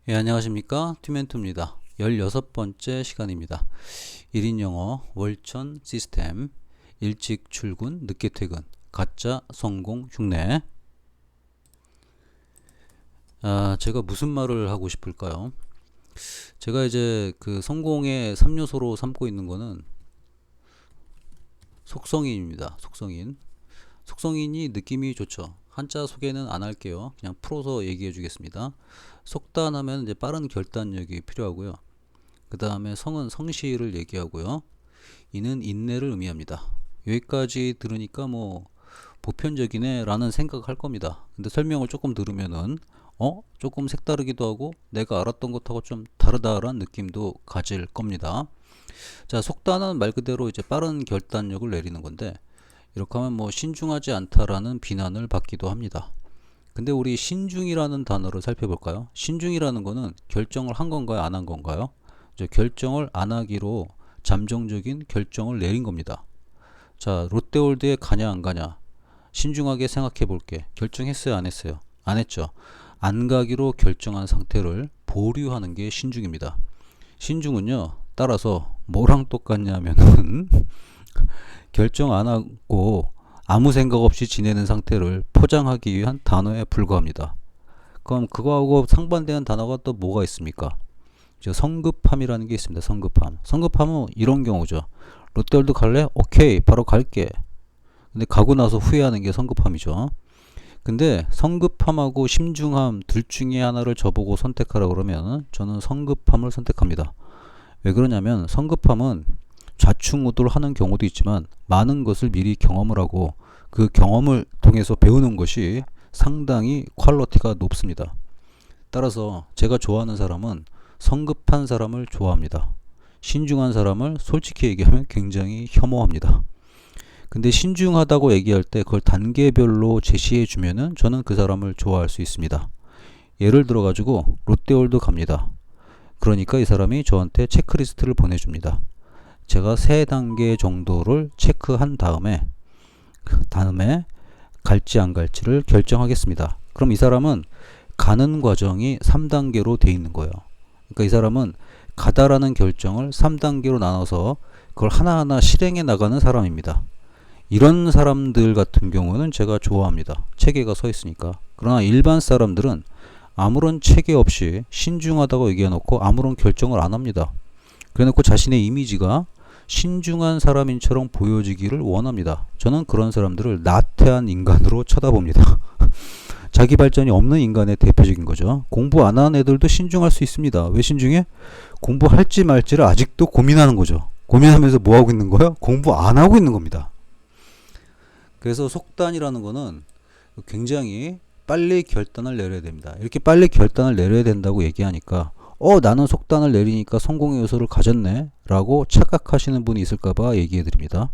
예, 안녕하십니까. 튜멘토입니다. 16번째 시간입니다. 1인 영어 월천 시스템 일찍 출근 늦게 퇴근 가짜 성공 흉내. 제가 무슨 말을 하고 싶을까요? 제가 이제 그 성공의 3요소로 삼고 있는 거는 속성인입니다. 속성인. 속성인이 느낌이 좋죠. 한자 소개는 안 할게요. 그냥 풀어서 얘기해 주겠습니다. 속단하면 이제 빠른 결단력이 필요하고요. 그 다음에 성은 성실을 얘기하고요. 이는 인내를 의미합니다. 여기까지 들으니까 뭐 보편적이네 라는 생각할 겁니다. 근데 설명을 조금 들으면은 조금 색다르기도 하고 내가 알았던 것하고 좀 다르다라는 느낌도 가질 겁니다. 자, 속단은 말 그대로 이제 빠른 결단력을 내리는 건데, 이렇게 하면 뭐 신중하지 않다라는 비난을 받기도 합니다. 근데 우리 신중이라는 단어를 살펴볼까요? 신중이라는 거는 결정을 한 건가요, 안 한 건가요? 이제 결정을 안 하기로 잠정적인 결정을 내린 겁니다. 자, 롯데월드에 가냐 안 가냐? 신중하게 생각해 볼게. 결정했어요, 안 했어요? 안 했죠. 안 가기로 결정한 상태를 보류하는 게 신중입니다. 신중은요, 따라서 뭐랑 똑같냐면은 결정 안 하고 아무 생각 없이 지내는 상태를 포장하기 위한 단어에 불과합니다. 그럼 그거하고 상반되는 단어가 또 뭐가 있습니까? 성급함이라는 게 있습니다. 성급함. 성급함은 이런 경우죠. 롯데월드 갈래? 오케이, 바로 갈게. 근데 가고 나서 후회하는 게 성급함이죠. 근데 성급함하고 심중함 둘 중에 하나를 저보고 선택하라 그러면 저는 성급함을 선택합니다. 왜 그러냐면 성급함은 좌충우돌 하는 경우도 있지만 많은 것을 미리 경험을 하고 그 경험을 통해서 배우는 것이 상당히 퀄리티가 높습니다. 따라서 제가 좋아하는 사람은 성급한 사람을 좋아합니다. 신중한 사람을 솔직히 얘기하면 굉장히 혐오합니다. 근데 신중하다고 얘기할 때 그걸 단계별로 제시해 주면은 저는 그 사람을 좋아할 수 있습니다. 예를 들어 가지고 롯데월드 갑니다. 그러니까 이 사람이 저한테 체크리스트를 보내줍니다. 제가 3단계 정도를 체크한 다음에 갈지 안 갈지를 결정하겠습니다. 그럼 이 사람은 가는 과정이 3단계로 돼 있는 거예요. 그러니까 이 사람은 가다라는 결정을 3단계로 나눠서 그걸 하나하나 실행해 나가는 사람입니다. 이런 사람들 같은 경우는 제가 좋아합니다. 체계가 서 있으니까. 그러나 일반 사람들은 아무런 체계 없이 신중하다고 얘기해놓고 아무런 결정을 안 합니다. 그래놓고 자신의 이미지가 신중한 사람인처럼 보여지기를 원합니다. 저는 그런 사람들을 나태한 인간으로 쳐다봅니다. 자기 발전이 없는 인간의 대표적인 거죠. 공부 안 하는 애들도 신중할 수 있습니다. 왜 신중해? 공부할지 말지를 아직도 고민하는 거죠. 고민하면서 뭐 하고 있는 거예요? 공부 안 하고 있는 겁니다. 그래서 속단이라는 거는 굉장히 빨리 결단을 내려야 됩니다. 이렇게 빨리 결단을 내려야 된다고 얘기하니까 나는 속단을 내리니까 성공의 요소를 가졌네 라고 착각하시는 분이 있을까봐 얘기해 드립니다.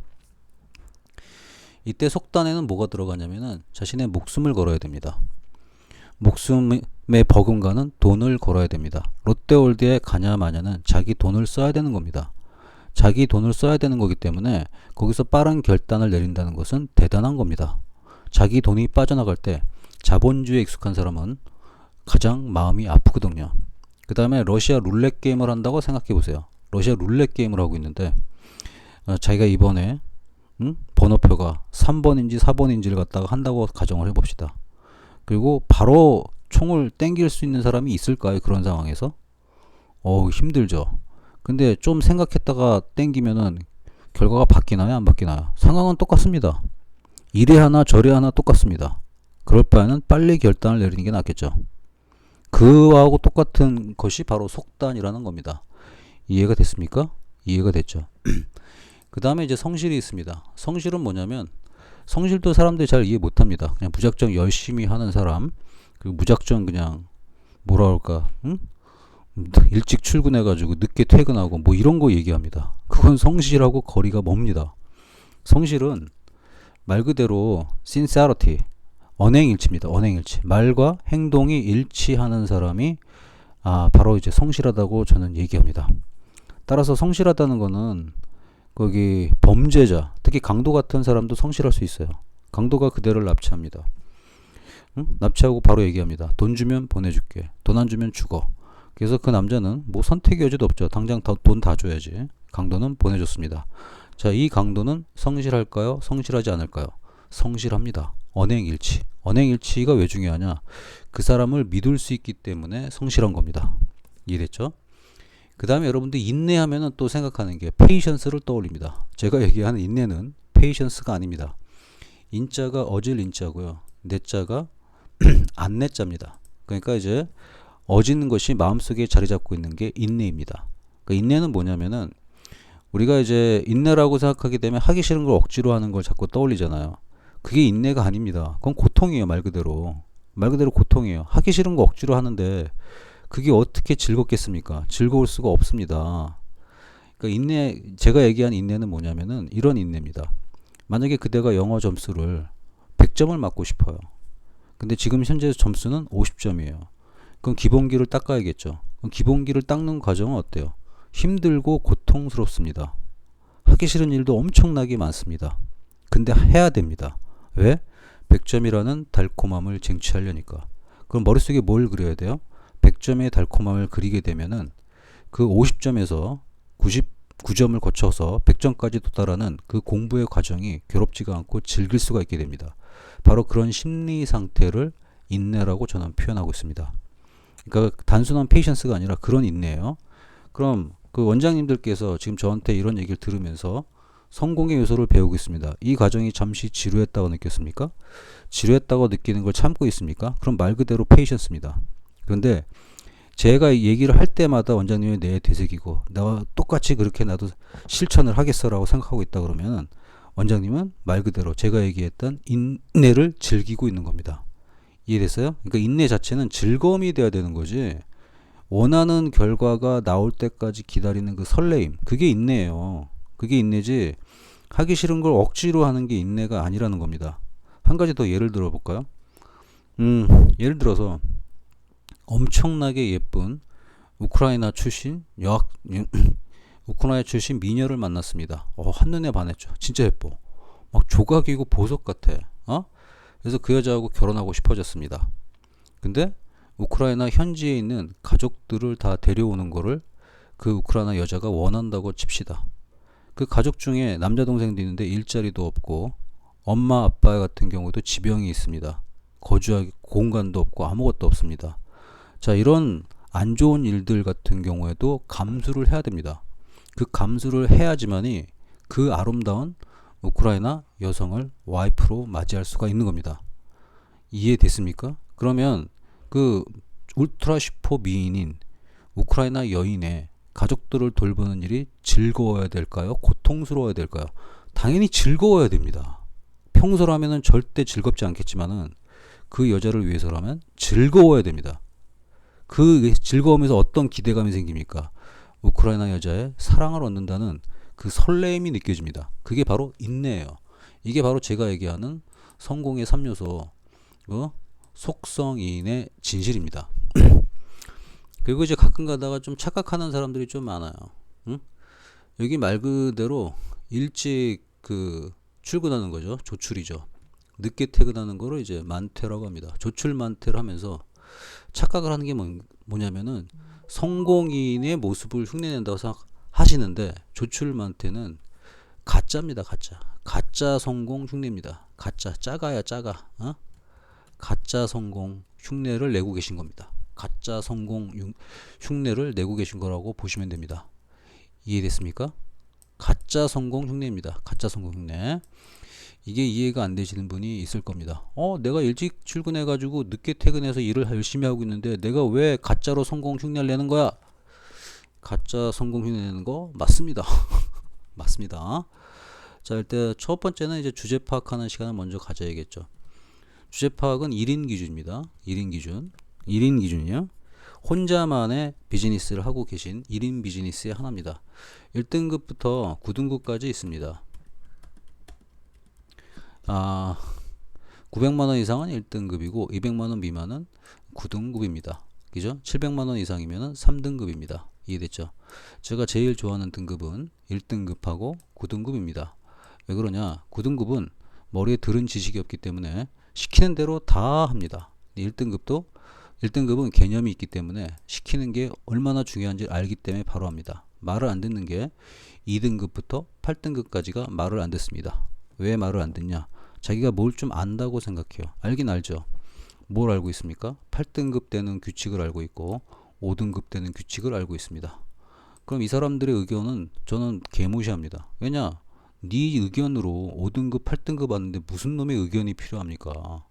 이때 속단에는 뭐가 들어가냐면은 자신의 목숨을 걸어야 됩니다. 목숨에 버금가는 돈을 걸어야 됩니다. 롯데월드에 가냐 마냐는 자기 돈을 써야 되는 겁니다. 자기 돈을 써야 되는 거기 때문에 거기서 빠른 결단을 내린다는 것은 대단한 겁니다. 자기 돈이 빠져나갈 때 자본주의에 익숙한 사람은 가장 마음이 아프거든요. 그 다음에 러시아 룰렛 게임을 한다고 생각해 보세요. 러시아 룰렛 게임을 하고 있는데 자기가 이번에 번호표가 3번인지 4번인지를 갖다가 한다고 가정을 해봅시다. 그리고 바로 총을 땡길 수 있는 사람이 있을까요? 그런 상황에서? 힘들죠. 근데 좀 생각했다가 땡기면은 결과가 바뀌나요? 안 바뀌나요? 상황은 똑같습니다. 이래 하나 저래 하나 똑같습니다. 그럴 바에는 빨리 결단을 내리는 게 낫겠죠. 그와하고 똑같은 것이 바로 속단이라는 겁니다. 이해가 됐습니까? 이해가 됐죠. 그 다음에 이제 성실이 있습니다. 성실은 뭐냐면 성실도 사람들이 잘 이해 못합니다. 그냥 무작정 열심히 하는 사람, 그리고 무작정 그냥 뭐라 할까, 일찍 출근해가지고 늦게 퇴근하고 뭐 이런 거 얘기합니다. 그건 성실하고 거리가 멉니다. 성실은 말 그대로 sincerity, 언행일치입니다. 언행일치. 말과 행동이 일치하는 사람이 바로 이제 성실하다고 저는 얘기합니다. 따라서 성실하다는 거는 거기 범죄자, 특히 강도 같은 사람도 성실할 수 있어요. 강도가 그대를 납치합니다. 납치하고 바로 얘기합니다. 돈 주면 보내줄게. 돈 안 주면 죽어. 그래서 그 남자는 뭐 선택의 여지도 없죠. 당장 돈 다 줘야지. 강도는 보내줬습니다. 자, 이 강도는 성실할까요? 성실하지 않을까요? 성실합니다. 언행일치. 언행일치가 왜 중요하냐? 그 사람을 믿을 수 있기 때문에 성실한 겁니다. 이해됐죠? 그 다음에 여러분들 인내하면은 또 생각하는 게 페이션스를 떠올립니다. 제가 얘기하는 인내는 페이션스가 아닙니다. 인자가 어질 인자고요. 내자가 안내자입니다. 그러니까 이제 어지는 것이 마음속에 자리 잡고 있는 게 인내입니다. 그러니까 인내는 뭐냐면은 우리가 이제 인내라고 생각하게 되면 하기 싫은 걸 억지로 하는 걸 자꾸 떠올리잖아요. 그게 인내가 아닙니다. 그건 고통이에요, 말 그대로. 말 그대로 고통이에요. 하기 싫은 거 억지로 하는데 그게 어떻게 즐겁겠습니까? 즐거울 수가 없습니다. 그러니까 인내, 제가 얘기한 인내는 뭐냐면은 이런 인내입니다. 만약에 그대가 영어 점수를 100점을 맞고 싶어요. 근데 지금 현재 점수는 50점이에요. 그럼 기본기를 닦아야겠죠. 그럼 기본기를 닦는 과정은 어때요? 힘들고 고통스럽습니다. 하기 싫은 일도 엄청나게 많습니다. 근데 해야 됩니다. 왜? 100점이라는 달콤함을 쟁취하려니까. 그럼 머릿속에 뭘 그려야 돼요? 100점의 달콤함을 그리게 되면은 그 50점에서 99점을 거쳐서 100점까지 도달하는 그 공부의 과정이 괴롭지가 않고 즐길 수가 있게 됩니다. 바로 그런 심리 상태를 인내라고 저는 표현하고 있습니다. 그러니까 단순한 페이션스가 아니라 그런 인내예요. 그럼 그 원장님들께서 지금 저한테 이런 얘기를 들으면서 성공의 요소를 배우고 있습니다. 이 과정이 잠시 지루했다고 느꼈습니까? 지루했다고 느끼는 걸 참고 있습니까? 그럼 말 그대로 페이션스입니다. 그런데 제가 얘기를 할 때마다 원장님이 내 되새기고 나와 똑같이 그렇게 나도 실천을 하겠어라고 생각하고 있다 그러면 원장님은 말 그대로 제가 얘기했던 인내를 즐기고 있는 겁니다. 이해됐어요? 그러니까 인내 자체는 즐거움이 돼야 되는 거지 원하는 결과가 나올 때까지 기다리는 그 설레임 그게 인내예요. 그게 인내지 하기 싫은 걸 억지로 하는 게 인내가 아니라는 겁니다. 한 가지 더 예를 들어 볼까요? 예를 들어서 엄청나게 예쁜 우크라이나 출신 여학 우크라이나 출신 미녀를 만났습니다. 한눈에 반했죠. 진짜 예뻐. 막 조각이고 보석 같아. 그래서 그 여자하고 결혼하고 싶어졌습니다. 근데 우크라이나 현지에 있는 가족들을 다 데려오는 거를 그 우크라이나 여자가 원한다고 칩시다. 그 가족 중에 남자 동생도 있는데 일자리도 없고 엄마 아빠 같은 경우도 지병이 있습니다. 거주할 공간도 없고 아무것도 없습니다. 자, 이런 안 좋은 일들 같은 경우에도 감수를 해야 됩니다. 그 감수를 해야지만이 그 아름다운 우크라이나 여성을 와이프로 맞이할 수가 있는 겁니다. 이해됐습니까? 그러면 그 울트라 슈퍼 미인인 우크라이나 여인의 가족들을 돌보는 일이 즐거워야 될까요? 고통스러워야 될까요? 당연히 즐거워야 됩니다. 평소라면은 절대 즐겁지 않겠지만은 그 여자를 위해서라면 즐거워야 됩니다. 그 즐거움에서 어떤 기대감이 생깁니까? 우크라이나 여자의 사랑을 얻는다는 그 설레임이 느껴집니다. 그게 바로 인내예요. 이게 바로 제가 얘기하는 성공의 3요소 속성인의 진실입니다. 그리고 이제 가끔 가다가 좀 착각하는 사람들이 좀 많아요. 응? 여기 말 그대로 일찍 그 출근하는 거죠. 조출이죠. 늦게 퇴근하는 거를 이제 만퇴라고 합니다. 조출 만퇴를 하면서 착각을 하는 게 뭐냐면은 성공인의 모습을 흉내낸다고 생각하시는데 조출 만퇴는 가짜입니다. 가짜 성공 흉내입니다. 가짜 짜가야 짜가. 가짜 성공 흉내를 내고 계신 겁니다. 가짜 성공 흉내를 내고 계신 거라고 보시면 됩니다. 이해됐습니까? 가짜 성공 흉내입니다. 가짜 성공 흉내. 이게 이해가 안 되시는 분이 있을 겁니다. 내가 일찍 출근해가지고 늦게 퇴근해서 일을 열심히 하고 있는데 내가 왜 가짜로 성공 흉내를 내는 거야? 가짜 성공 흉내 내는 거 맞습니다. 맞습니다. 자, 일단 첫 번째는 이제 주제 파악하는 시간을 먼저 가져야겠죠. 주제 파악은 1인 기준입니다. 1인 기준. 1인 기준이요. 혼자만의 비즈니스를 하고 계신 1인 비즈니스의 하나입니다. 1등급부터 9등급까지 있습니다. 900만원 이상은 1등급이고 200만원 미만은 9등급입니다. 그죠? 700만원 이상이면 3등급입니다. 이해됐죠? 제가 제일 좋아하는 등급은 1등급하고 9등급입니다. 왜 그러냐? 9등급은 머리에 들은 지식이 없기 때문에 시키는 대로 다 합니다. 1등급도 1등급은 개념이 있기 때문에 시키는 게 얼마나 중요한지 알기 때문에 바로 합니다. 말을 안 듣는 게 2등급부터 8등급까지가 말을 안 듣습니다. 왜 말을 안 듣냐? 자기가 뭘 좀 안다고 생각해요. 알긴 알죠. 뭘 알고 있습니까? 8등급 때는 규칙을 알고 있고 5등급 때는 규칙을 알고 있습니다. 그럼 이 사람들의 의견은 저는 개무시합니다. 왜냐? 네 의견으로 5등급, 8등급 왔는데 무슨 놈의 의견이 필요합니까?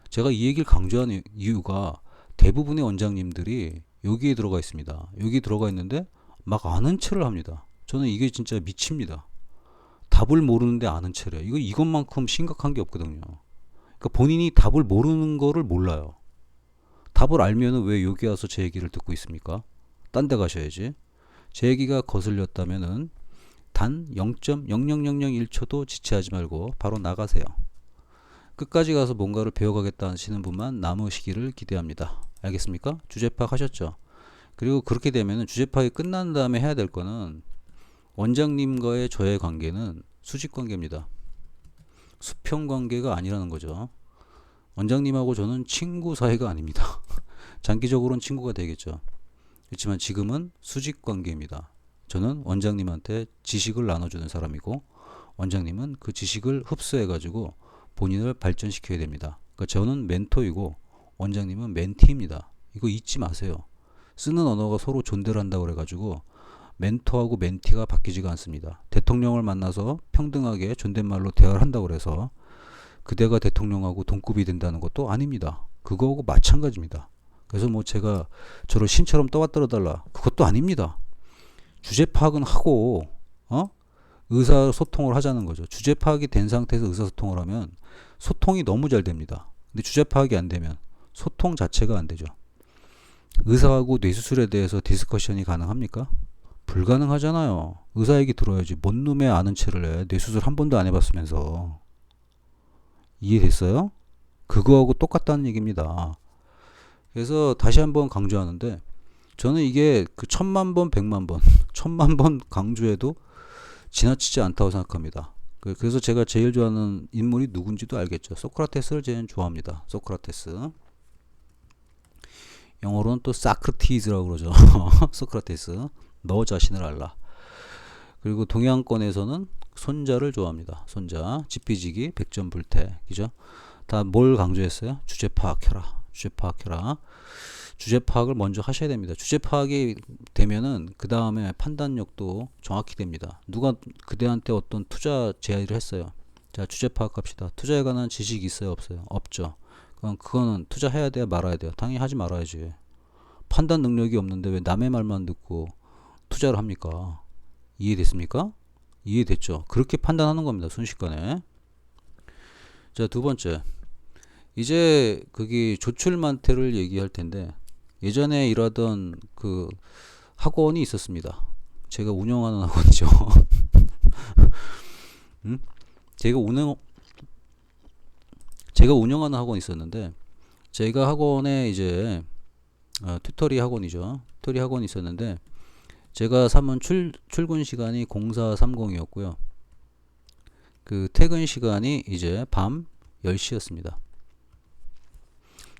제가 이 얘기를 강조하는 이유가 대부분의 원장님들이 여기에 들어가 있습니다. 여기 들어가 있는데 막 아는 체를 합니다. 저는 이게 진짜 미칩니다. 답을 모르는데 아는 체래. 이것만큼 심각한 게 없거든요. 그러니까 본인이 답을 모르는 거를 몰라요. 답을 알면은 왜 여기 와서 제 얘기를 듣고 있습니까? 딴 데 가셔야지. 제 얘기가 거슬렸다면은 단 0.00001초도 지체하지 말고 바로 나가세요. 끝까지 가서 뭔가를 배워가겠다 하시는 분만 남으시기를 기대합니다. 알겠습니까? 주제 파악하셨죠? 그리고 그렇게 되면은 주제 파악이 끝난 다음에 해야 될 거는 원장님과의 저의 관계는 수직 관계입니다. 수평 관계가 아니라는 거죠. 원장님하고 저는 친구 사이가 아닙니다. 장기적으로는 친구가 되겠죠. 그렇지만 지금은 수직 관계입니다. 저는 원장님한테 지식을 나눠주는 사람이고 원장님은 그 지식을 흡수해가지고 본인을 발전시켜야 됩니다. 그러니까 저는 멘토이고 원장님은 멘티입니다. 이거 잊지 마세요. 쓰는 언어가 서로 존대를 한다고 그래가지고 멘토하고 멘티가 바뀌지가 않습니다. 대통령을 만나서 평등하게 존댓말로 대화를 한다고 그래서 그대가 대통령하고 동급이 된다는 것도 아닙니다. 그거하고 마찬가지입니다. 그래서 뭐 제가 저를 신처럼 떠받들어 달라 그것도 아닙니다. 주제 파악은 하고 의사소통을 하자는 거죠. 주제 파악이 된 상태에서 의사소통을 하면 소통이 너무 잘 됩니다. 근데 주제 파악이 안 되면 소통 자체가 안 되죠. 의사하고 뇌수술에 대해서 디스커션이 가능합니까? 불가능하잖아요. 의사 얘기 들어야지. 뭔 놈의 아는 체를 해. 뇌수술 한 번도 안 해봤으면서. 이해됐어요? 그거하고 똑같다는 얘기입니다. 그래서 다시 한번 강조하는데 저는 이게 그 1000만 번, 100만 번, 1000만 번 강조해도 지나치지 않다고 생각합니다. 그래서 제가 제일 좋아하는 인물이 누군지도 알겠죠. 소크라테스를 제일 좋아합니다. 소크라테스. 영어로는 또 사크티즈라고 그러죠. 소크라테스. 너 자신을 알라. 그리고 동양권에서는 손자를 좋아합니다. 손자. 지피지기, 백전불태. 그죠? 다 뭘 강조했어요? 주제 파악해라. 주제 파악해라. 주제 파악을 먼저 하셔야 됩니다. 주제 파악이 되면은 그 다음에 판단력도 정확히 됩니다. 누가 그대한테 어떤 투자 제의를 했어요. 자, 주제 파악합시다. 투자에 관한 지식이 있어요, 없어요? 없죠. 그럼 그거는 투자해야 돼요, 말아야 돼요? 당연히 하지 말아야지. 판단 능력이 없는데 왜 남의 말만 듣고 투자를 합니까? 이해됐습니까? 이해됐죠? 그렇게 판단하는 겁니다. 순식간에. 자, 두 번째. 이제 거기 조출만태를 얘기할 텐데 예전에 일하던 그 학원이 있었습니다. 제가 운영하는 학원이죠. 제가 운영하는 학원이 있었는데 제가 학원에 이제 튜터리 학원이죠. 튜터리 학원이 있었는데 제가 삼은 출근 시간이 0430이었고요. 그 퇴근 시간이 이제 밤 10시였습니다.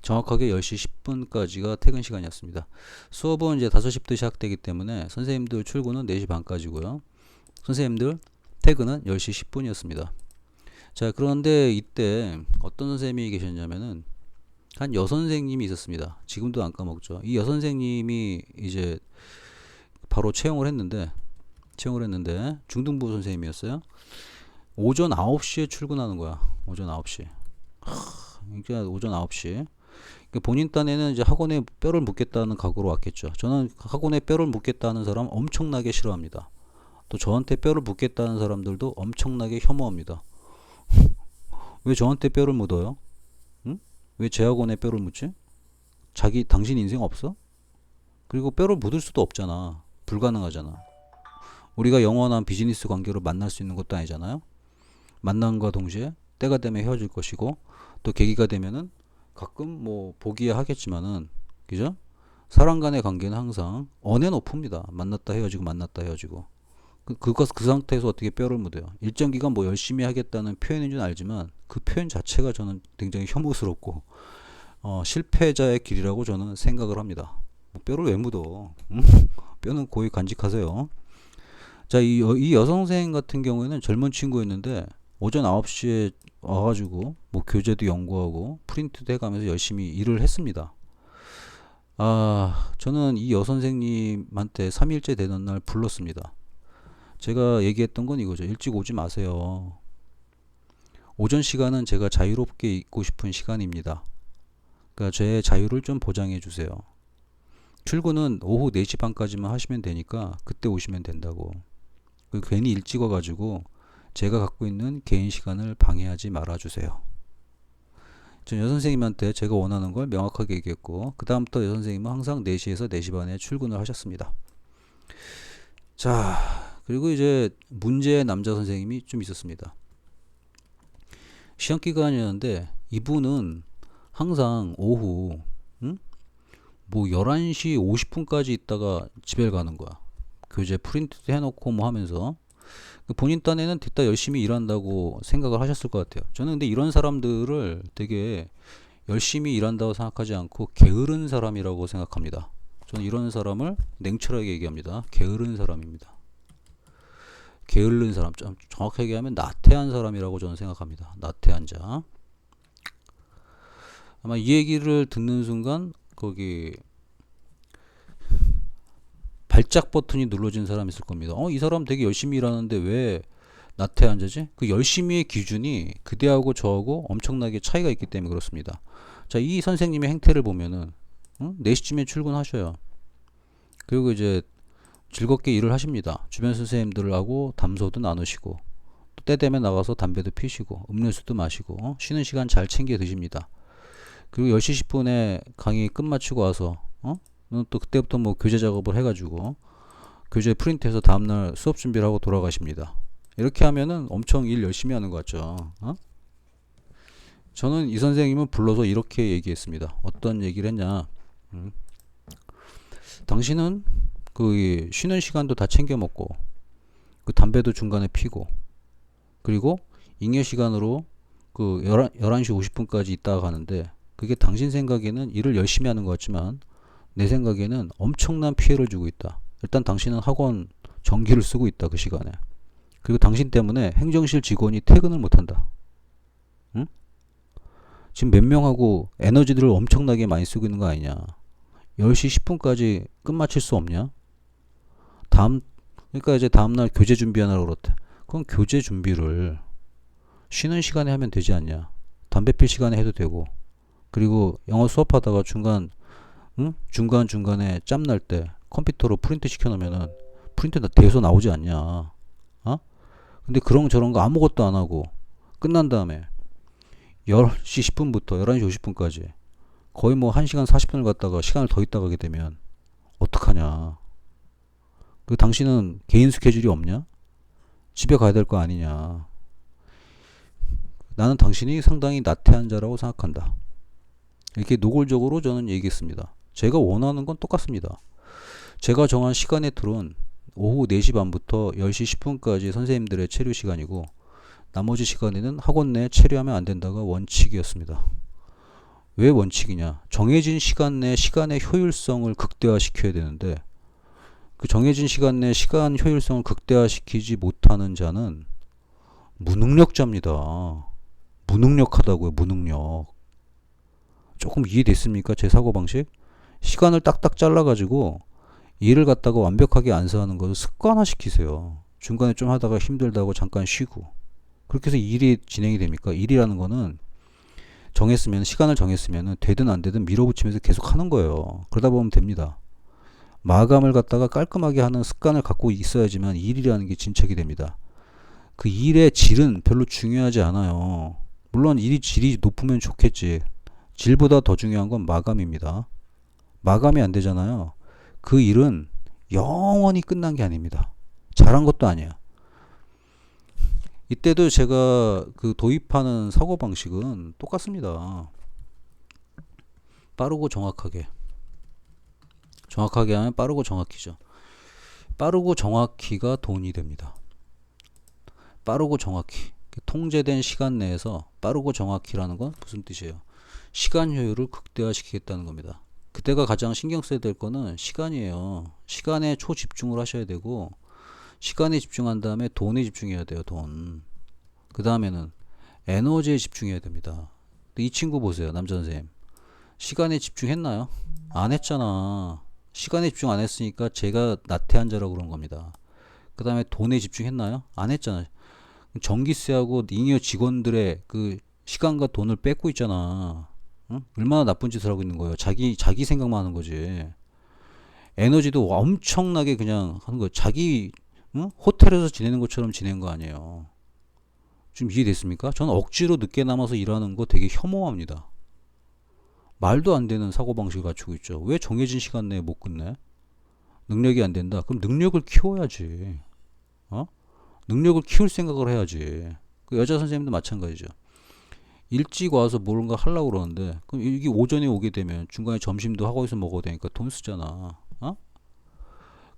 정확하게 10시 10분까지가 퇴근 시간이었습니다. 수업은 이제 5시부터 시작되기 때문에 선생님들 출근은 4시 반까지고요. 선생님들 퇴근은 10시 10분이었습니다. 자, 그런데 이때 어떤 선생님이 계셨냐면은 한 여선생님이 있었습니다. 지금도 안 까먹죠. 이 여선생님이 이제 바로 채용을 했는데 중등부 선생님이었어요. 오전 9시에 출근하는 거야. 오전 9시. 그러니까 오전 9시. 본인 딴에는 이제 학원에 뼈를 묻겠다는 각오로 왔겠죠. 저는 학원에 뼈를 묻겠다는 사람 엄청나게 싫어합니다. 또 저한테 뼈를 묻겠다는 사람들도 엄청나게 혐오합니다. 왜 저한테 뼈를 묻어요? 응? 왜 제 학원에 뼈를 묻지? 당신 인생 없어? 그리고 뼈를 묻을 수도 없잖아. 불가능하잖아. 우리가 영원한 비즈니스 관계로 만날 수 있는 것도 아니잖아요. 만남과 동시에 때가 되면 헤어질 것이고 또 계기가 되면은 가끔 뭐 보기야 하겠지만은 그죠? 사람 간의 관계는 항상 언앤오프입니다. 만났다 헤어지고 만났다 헤어지고 그 상태에서 어떻게 뼈를 묻어요? 일정 기간 뭐 열심히 하겠다는 표현인 줄 알지만 그 표현 자체가 저는 굉장히 혐오스럽고 실패자의 길이라고 저는 생각을 합니다. 뭐 뼈를 왜 묻어? 뼈는 고이 간직하세요. 자, 이 여성생 같은 경우에는 젊은 친구였는데 오전 9시에 와가지고 뭐 교재도 연구하고 프린트도 해가면서 열심히 일을 했습니다. 저는 이 여선생님한테 3일째 되는 날 불렀습니다. 제가 얘기했던 건 이거죠. 일찍 오지 마세요. 오전 시간은 제가 자유롭게 있고 싶은 시간입니다. 그러니까 제 자유를 좀 보장해 주세요. 출근은 오후 4시 반까지만 하시면 되니까 그때 오시면 된다고. 괜히 일찍 와가지고 제가 갖고 있는 개인 시간을 방해하지 말아주세요. 전 여선생님한테 제가 원하는 걸 명확하게 얘기했고 그 다음부터 여선생님은 항상 4시에서 4시 반에 출근을 하셨습니다. 자, 그리고 이제 문제의 남자 선생님이 좀 있었습니다. 시험 기간이었는데 이분은 항상 오후 뭐 11시 50분까지 있다가 집에 가는 거야. 교재 프린트도 해놓고 뭐 하면서 본인 딴에는 뒤따 열심히 일한다고 생각을 하셨을 것 같아요. 저는 근데 이런 사람들을 되게 열심히 일한다고 생각하지 않고 게으른 사람이라고 생각합니다. 저는 이런 사람을 냉철하게 얘기합니다. 게으른 사람입니다. 게으른 사람, 좀 정확하게 얘기하면 나태한 사람이라고 저는 생각합니다. 나태한 자. 아마 이 얘기를 듣는 순간 거기 발작 버튼이 눌러진 사람이 있을 겁니다. 이 사람 되게 열심히 일하는데 왜 나태한 자지? 그 열심히의 기준이 그대하고 저하고 엄청나게 차이가 있기 때문에 그렇습니다. 자, 이 선생님의 행태를 보면은 4시쯤에 출근하셔요. 그리고 이제 즐겁게 일을 하십니다. 주변 선생님들하고 담소도 나누시고 또 때 되면 나가서 담배도 피시고 음료수도 마시고 쉬는 시간 잘 챙겨 드십니다. 그리고 10시 10분에 강의 끝마치고 와서 또 그때부터 뭐 교재 작업을 해가지고 교재 프린트해서 다음날 수업 준비를 하고 돌아가십니다. 이렇게 하면은 엄청 일 열심히 하는 것 같죠. 저는 이 선생님은 불러서 이렇게 얘기했습니다. 어떤 얘기를 했냐. 당신은 그 쉬는 시간도 다 챙겨 먹고 그 담배도 중간에 피고 그리고 잉여 시간으로 그 11시 50분까지 있다가 가는데 그게 당신 생각에는 일을 열심히 하는 것 같지만 내 생각에는 엄청난 피해를 주고 있다. 일단 당신은 학원 전기를 쓰고 있다. 그 시간에. 그리고 당신 때문에 행정실 직원이 퇴근을 못한다. 응? 지금 몇 명하고 에너지들을 엄청나게 많이 쓰고 있는 거 아니냐. 10시 10분까지 끝마칠 수 없냐. 그러니까 이제 다음날 교재 준비하느라고 그렇대. 그럼 교재 준비를 쉬는 시간에 하면 되지 않냐. 담배 필 시간에 해도 되고 그리고 영어 수업하다가 중간중간에 짬 날 때 컴퓨터로 프린트 시켜놓으면은 프린트 돼서 나오지 않냐. 근데 그런 저런 거 아무것도 안 하고 끝난 다음에 10시 10분부터 11시 50분까지 거의 뭐 1시간 40분을 갖다가 시간을 더 있다 가게 되면 어떡하냐. 그 당신은 개인 스케줄이 없냐? 집에 가야 될 거 아니냐. 나는 당신이 상당히 나태한 자라고 생각한다. 이렇게 노골적으로 저는 얘기했습니다. 제가 원하는 건 똑같습니다. 제가 정한 시간의 틀은 오후 4시 반부터 10시 10분까지 선생님들의 체류 시간이고 나머지 시간에는 학원 내에 체류하면 안 된다가 원칙이었습니다. 왜 원칙이냐? 정해진 시간 내 시간의 효율성을 극대화시켜야 되는데 그 정해진 시간 내 시간 효율성을 극대화시키지 못하는 자는 무능력자입니다. 무능력하다고요. 무능력. 조금 이해됐습니까? 제 사고방식? 시간을 딱딱 잘라가지고 일을 갖다가 완벽하게 안수하는 것을 습관화시키세요. 중간에 좀 하다가 힘들다고 잠깐 쉬고 그렇게 해서 일이 진행이 됩니까? 일이라는 거는 시간을 정했으면 되든 안 되든 밀어붙이면서 계속 하는 거예요. 그러다 보면 됩니다. 마감을 갖다가 깔끔하게 하는 습관을 갖고 있어야지만 일이라는 게 진척이 됩니다. 그 일의 질은 별로 중요하지 않아요. 물론 일이 질이 높으면 좋겠지. 질보다 더 중요한 건 마감입니다. 마감이 안 되잖아요. 그 일은 영원히 끝난 게 아닙니다. 잘한 것도 아니야. 이때도 제가 그 도입하는 사고방식은 똑같습니다. 빠르고 정확하게. 정확하게 하면 빠르고 정확히죠. 빠르고 정확히가 돈이 됩니다. 빠르고 정확히. 통제된 시간 내에서 빠르고 정확히라는 건 무슨 뜻이에요? 시간 효율을 극대화시키겠다는 겁니다. 그때가 가장 신경 써야 될 거는 시간이에요. 시간에 초집중을 하셔야 되고, 시간에 집중한 다음에 돈에 집중해야 돼요. 돈. 그 다음에는 에너지에 집중해야 됩니다. 이 친구 보세요. 남자 선생님. 시간에 집중했나요? 안 했잖아. 시간에 집중 안 했으니까 제가 나태한 자라고 그런 겁니다. 그 다음에 돈에 집중했나요? 안 했잖아. 전기세하고 잉여 직원들의 그 시간과 돈을 뺏고 있잖아. 응? 얼마나 나쁜 짓을 하고 있는 거예요. 자기 생각만 하는 거지. 에너지도 엄청나게 그냥 하는 거. 자기 응? 호텔에서 지내는 것처럼 지내는 거 아니에요. 좀 이해됐습니까? 저는 억지로 늦게 남아서 일하는 거 되게 혐오합니다. 말도 안 되는 사고방식을 갖추고 있죠. 왜 정해진 시간 내에 못 끝내? 능력이 안 된다. 그럼 능력을 키워야지. 어? 능력을 키울 생각을 해야지. 그 여자 선생님도 마찬가지죠. 일찍 와서 뭔가 하려고 그러는데, 그럼 이게 오전에 오게 되면 중간에 점심도 하고 있어 먹어야 되니까 돈 쓰잖아. 어?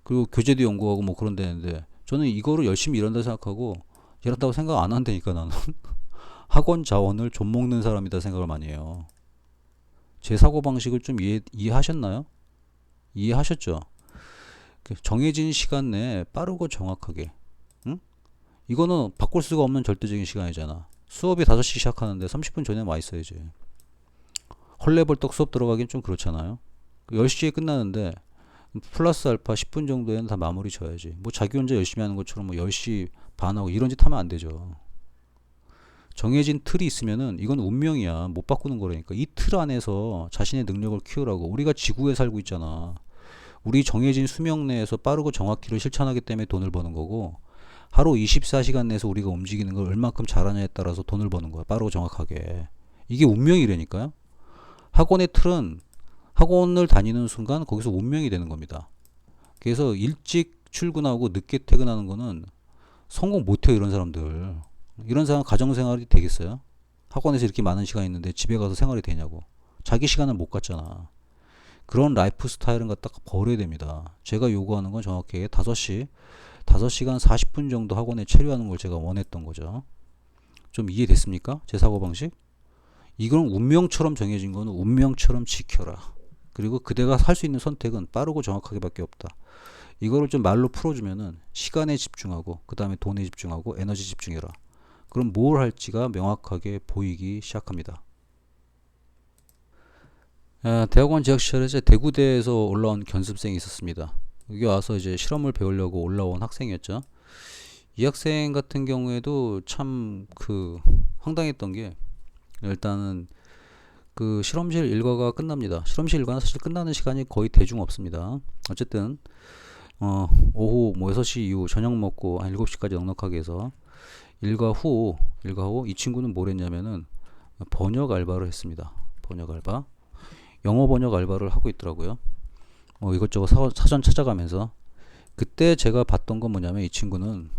그리고 교재도 연구하고 뭐 그런 데는데, 저는 이거를 열심히 일한다 생각하고, 일한다고 생각 안 한다니까 나는. 학원 자원을 좀 먹는 사람이다 생각을 많이 해요. 제 사고방식을 좀 이해하셨나요? 이해하셨죠? 정해진 시간 내에 빠르고 정확하게. 응? 이거는 바꿀 수가 없는 절대적인 시간이잖아. 수업이 5시 시작하는데 30분 전에 와 있어야지. 헐레벌떡 수업 들어가긴 좀 그렇잖아요. 10시에 끝나는데 플러스 알파 10분 정도에는 다 마무리 져야지. 뭐 자기 혼자 열심히 하는 것처럼 뭐 10시 반하고 이런 짓 하면 안 되죠. 정해진 틀이 있으면은 이건 운명이야. 못 바꾸는 거라니까. 이 틀 안에서 자신의 능력을 키우라고. 우리가 지구에 살고 있잖아. 우리 정해진 수명 내에서 빠르고 정확히를 실천하기 때문에 돈을 버는 거고, 하루 24시간 내에서 우리가 움직이는 걸 얼만큼 잘하냐에 따라서 돈을 버는 거야. 빠르고 정확하게. 이게 운명이라니까요. 학원의 틀은 학원을 다니는 순간 거기서 운명이 되는 겁니다. 그래서 일찍 출근하고 늦게 퇴근하는 거는 성공 못해요. 이런 사람들. 이런 사람 가정생활이 되겠어요? 학원에서 이렇게 많은 시간이 있는데 집에 가서 생활이 되냐고. 자기 시간을 못 갖잖아. 그런 라이프 스타일은 갖다가 버려야 됩니다. 제가 요구하는 건 정확히 5시간 40분 정도 학원에 체류하는 걸 제가 원했던 거죠. 좀 이해됐습니까? 제 사고방식? 이건 운명처럼 정해진 거는 운명처럼 지켜라. 그리고 그대가 할 수 있는 선택은 빠르고 정확하게 밖에 없다. 이거를 좀 말로 풀어주면은 시간에 집중하고, 그 다음에 돈에 집중하고, 에너지 집중해라. 그럼 뭘 할지가 명확하게 보이기 시작합니다. 대학원 재학 시절에 이제 대구대에서 올라온 견습생이 있었습니다. 여기 와서 이제 실험을 배우려고 올라온 학생이었죠. 이 학생 같은 경우에도 참 황당했던 게, 일단은 그 실험실 일과가 끝납니다. 실험실 일과는 사실 끝나는 시간이 거의 대중 없습니다. 어쨌든 오후 뭐 6시 이후 저녁 먹고 한 7시까지 넉넉하게 해서 일과 후 이 친구는 뭘 했냐면은 번역 알바를 했습니다. 번역 알바. 영어 번역 알바를 하고 있더라고요. 이것저것 사전 찾아가면서. 그때 제가 봤던 건 뭐냐면 이 친구는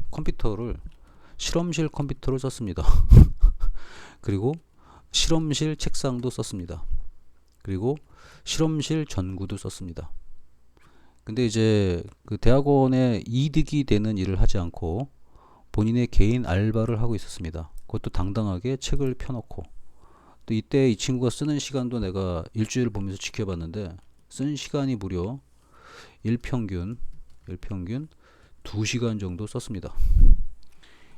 실험실 컴퓨터를 썼습니다. 그리고 실험실 책상도 썼습니다. 그리고 실험실 전구도 썼습니다. 근데 이제 그 대학원에 이득이 되는 일을 하지 않고 본인의 개인 알바를 하고 있었습니다. 그것도 당당하게 책을 펴놓고. 또 이때 이 친구가 쓰는 시간도 내가 일주일 보면서 지켜봤는데, 쓴 시간이 무려 일평균 2시간 정도 썼습니다.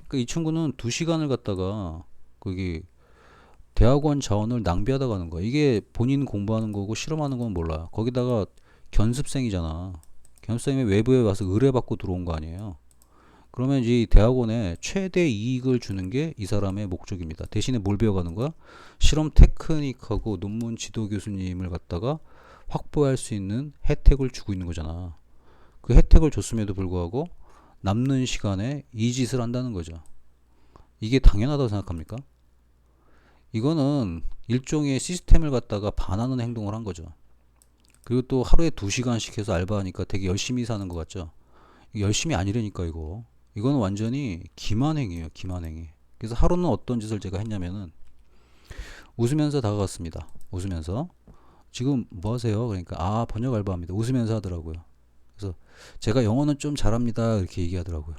그러니까 이 친구는 2시간을 갖다가 거기 대학원 자원을 낭비하다 가는 거야. 이게 본인 공부하는 거고 실험하는 건 몰라요. 거기다가 견습생이잖아. 견습생이 외부에 와서 의뢰받고 들어온 거 아니에요. 그러면 이 대학원에 최대 이익을 주는 게 이 사람의 목적입니다. 대신에 뭘 배워가는 거야? 실험 테크닉하고 논문 지도 교수님을 갖다가 확보할 수 있는 혜택을 주고 있는 거잖아. 그 혜택을 줬음에도 불구하고 남는 시간에 이 짓을 한다는 거죠. 이게 당연하다고 생각합니까? 이거는 일종의 시스템을 갖다가 반하는 행동을 한 거죠. 그리고 또 하루에 2시간씩 해서 알바하니까 되게 열심히 사는 것 같죠. 열심히 아니라니까 이거. 이건 완전히 기만행위예요. 기만행위. 그래서 하루는 어떤 짓을 제가 했냐면은 웃으면서 다가갔습니다. 웃으면서 지금 뭐 하세요? 그러니까 번역 알바합니다. 웃으면서 하더라고요. 그래서 제가 영어는 좀 잘합니다. 이렇게 얘기하더라고요.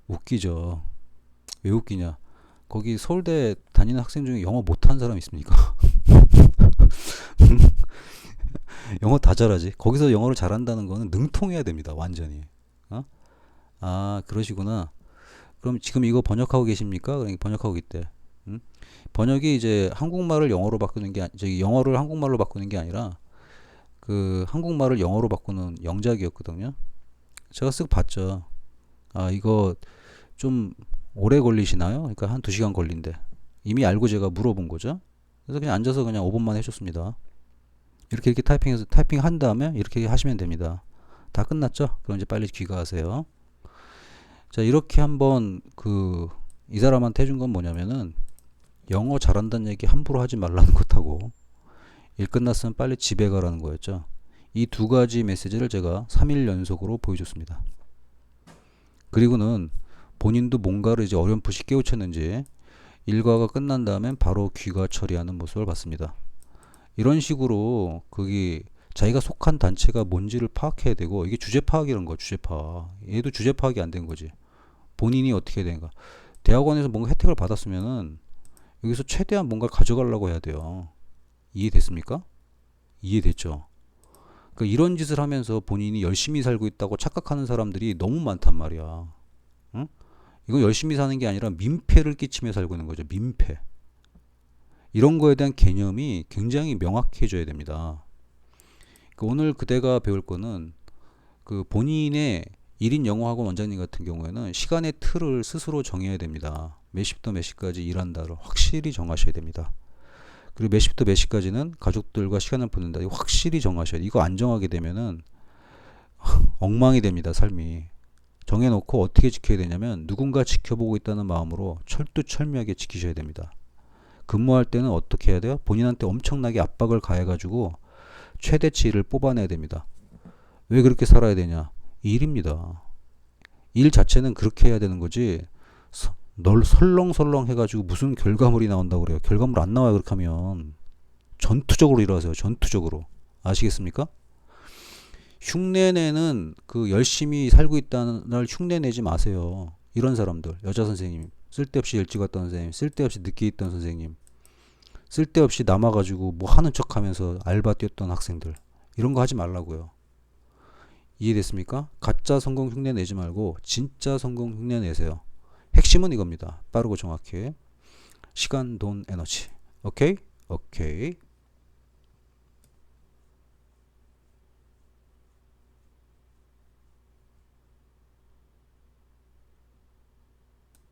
웃기죠. 왜 웃기냐? 거기 서울대 다니는 학생 중에 영어 못하는 사람 있습니까? 영어 다 잘하지. 거기서 영어를 잘한다는 거는 능통해야 됩니다. 완전히. 어? 아, 그러시구나. 그럼 지금 이거 번역하고 계십니까? 그러니까 번역하고 있대. 응? 번역이 이제 한국말을 영어로 바꾸는 게 저기 영어를 한국말로 바꾸는 게 아니라 그 한국말을 영어로 바꾸는 영작이었거든요. 제가 쓱 봤죠. 아, 이거 좀 오래 걸리시나요? 그러니까 한 2시간 걸린대. 이미 알고 제가 물어본 거죠. 그래서 그냥 앉아서 그냥 5분만 해줬습니다. 이렇게 타이핑해서 타이핑 한 다음에 이렇게 하시면 됩니다. 다 끝났죠? 그럼 이제 빨리 귀가하세요. 자, 이렇게 한번 이 사람한테 해준 건 뭐냐면은 영어 잘한다는 얘기 함부로 하지 말라는 것하고 일 끝났으면 빨리 집에 가라는 거였죠. 이 두 가지 메시지를 제가 3일 연속으로 보여줬습니다. 그리고는 본인도 뭔가를 이제 어렴풋이 깨우쳤는지 일과가 끝난 다음엔 바로 귀가 처리하는 모습을 봤습니다. 이런 식으로 거기 자기가 속한 단체가 뭔지를 파악해야 되고 이게 주제 파악이라는 거야. 주제 파악. 얘도 주제 파악이 안 된 거지. 본인이 어떻게 되는가. 대학원에서 뭔가 혜택을 받았으면은 여기서 최대한 뭔가를 가져가려고 해야 돼요. 이해됐습니까? 이해됐죠? 그러니까 이런 짓을 하면서 본인이 열심히 살고 있다고 착각하는 사람들이 너무 많단 말이야. 응? 이건 열심히 사는 게 아니라 민폐를 끼치며 살고 있는 거죠. 민폐. 이런 거에 대한 개념이 굉장히 명확해져야 됩니다. 그러니까 오늘 그대가 배울 거는 그 본인의 1인 영어학원 원장님 같은 경우에는 시간의 틀을 스스로 정해야 됩니다. 몇 시부터 몇 시까지 일한다를 확실히 정하셔야 됩니다. 그리고 몇 시부터 몇 시까지는 가족들과 시간을 보낸다. 이거 확실히 정하셔야 돼요. 이거 안 정하게 되면은 엉망이 됩니다. 삶이. 정해놓고 어떻게 지켜야 되냐면 누군가 지켜보고 있다는 마음으로 철두철미하게 지키셔야 됩니다. 근무할 때는 어떻게 해야 돼요? 본인한테 엄청나게 압박을 가해가지고 최대치를 뽑아내야 됩니다. 왜 그렇게 살아야 되냐? 일입니다. 일 자체는 그렇게 해야 되는 거지. 널 설렁설렁 해가지고 무슨 결과물이 나온다고 그래요. 결과물 안 나와요. 그렇게 하면 전투적으로 일하세요. 전투적으로. 아시겠습니까? 흉내내는 그 열심히 살고 있다는 날 흉내내지 마세요. 이런 사람들, 여자 선생님, 쓸데없이 일찍 왔던 선생님, 쓸데없이 늦게 있던 선생님, 쓸데없이 남아가지고 뭐 하는 척하면서 알바 뛰었던 학생들, 이런 거 하지 말라고요. 이해됐습니까? 가짜 성공 흉내 내지 말고 진짜 성공 흉내 내세요. 핵심은 이겁니다. 빠르고 정확히. 시간, 돈, 에너지. 오케이? 오케이.